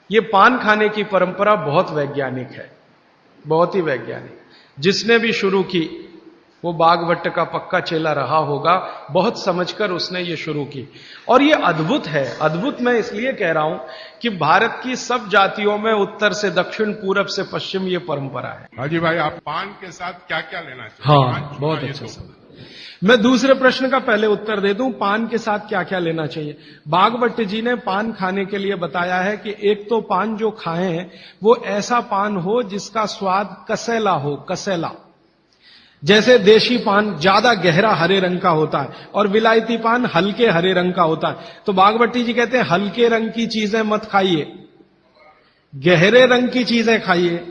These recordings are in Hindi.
ये पान खाने की परंपरा बहुत वैज्ञानिक है, बहुत ही वैज्ञानिक। जिसने भी शुरू की वो बागभट्ट का पक्का चेला रहा होगा, बहुत समझकर उसने ये शुरू की। और ये अद्भुत है। अद्भुत मैं इसलिए कह रहा हूं कि भारत की सब जातियों में उत्तर से दक्षिण, पूरब से पश्चिम ये परंपरा है। हाजी भाई, आप पान के साथ क्या क्या लेना चाहिए? हाँ, बहुत अच्छा सवाल। मैं दूसरे प्रश्न का पहले उत्तर दे दूं, पान के साथ क्या क्या लेना चाहिए। बागभट्ट जी ने पान खाने के लिए बताया है कि एक तो पान जो खाएं वो ऐसा पान हो जिसका स्वाद कसेला हो, कसेला। जैसे देशी पान ज्यादा गहरा हरे रंग का होता है और विलायती पान हल्के हरे रंग का होता है। तो बागभट्टी जी कहते हैं हल्के रंग की चीजें मत खाइए, गहरे रंग की चीजें खाइए।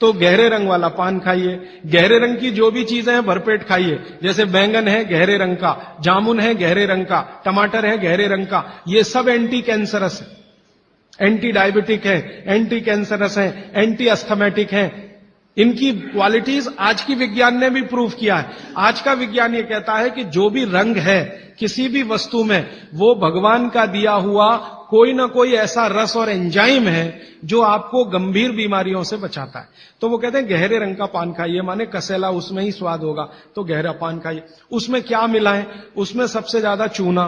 तो गहरे रंग वाला पान खाइए। गहरे रंग की जो भी चीजें हैं भरपेट खाइए। जैसे बैंगन है गहरे रंग का, जामुन है गहरे रंग का, टमाटर है गहरे रंग का। ये सब एंटी कैंसरस है, एंटी डायबिटिक है, एंटी कैंसरस है, एंटी अस्थमेटिक है। इनकी क्वालिटीज आज की विज्ञान ने भी प्रूव किया है। आज का विज्ञान ये कहता है कि जो भी रंग है किसी भी वस्तु में, वो भगवान का दिया हुआ कोई ना कोई ऐसा रस और एंजाइम है जो आपको गंभीर बीमारियों से बचाता है। तो वो कहते हैं गहरे रंग का पान खाइए, माने कसेला, उसमें ही स्वाद होगा, तो गहरा पान खाइए। उसमें क्या मिला है? उसमें सबसे ज्यादा चूना।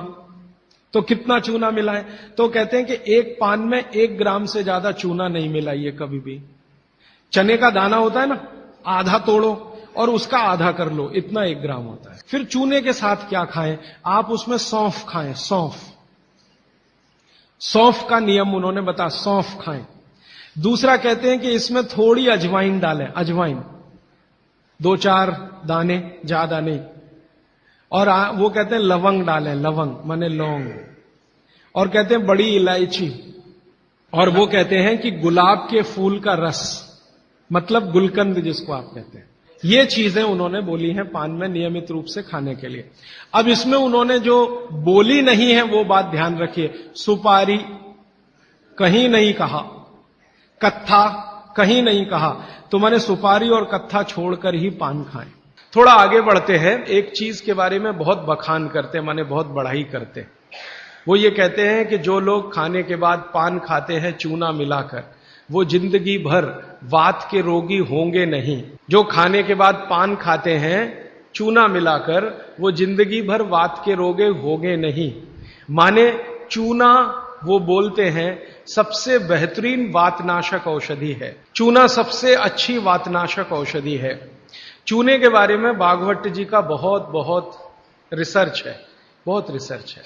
तो कितना चूना मिला है? तो कहते हैं कि एक पान में 1 ग्राम से ज्यादा चूना नहीं मिलाइए कभी भी। चने का दाना होता है ना, आधा तोड़ो और उसका आधा कर लो, इतना 1 ग्राम होता है। फिर चूने के साथ क्या खाएं? आप उसमें सौंफ खाएं, सौंफ। सौंफ का नियम उन्होंने बताया, सौंफ खाएं। दूसरा कहते हैं कि इसमें थोड़ी अजवाइन डालें, अजवाइन 2-4 दाने, ज्यादा नहीं। और वो कहते हैं लवंग डालें, लवंग माने लौंग। और कहते हैं बड़ी इलायची। और वो कहते हैं कि गुलाब के फूल का रस, मतलब गुलकंद जिसको आप कहते हैं। ये चीजें उन्होंने बोली हैं पान में नियमित रूप से खाने के लिए। अब इसमें उन्होंने जो बोली नहीं है वो बात ध्यान रखिए। सुपारी कहीं नहीं कहा, कत्था कहीं नहीं कहा। तो मैंने सुपारी और कत्था छोड़कर ही पान खाएं। थोड़ा आगे बढ़ते हैं। एक चीज के बारे में बहुत बखान करते हैं, माने बहुत बढ़ाई करते हैं। वो ये कहते हैं कि जो लोग खाने के बाद पान खाते हैं चूना मिलाकर, वो जिंदगी भर वात के रोगी होंगे नहीं। जो खाने के बाद पान खाते हैं चूना मिलाकर, वो जिंदगी भर वात के रोगी होंगे नहीं। माने चूना, वो बोलते हैं, सबसे बेहतरीन वातनाशक औषधि है। चूना सबसे अच्छी वातनाशक औषधि है। चूने के बारे में बागभट्ट जी का बहुत बहुत रिसर्च है, बहुत रिसर्च है।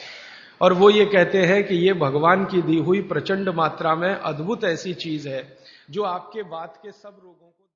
और वो ये कहते हैं कि ये भगवान की दी हुई प्रचंड मात्रा में अद्भुत ऐसी चीज है जो आपके वात के सब रोगों को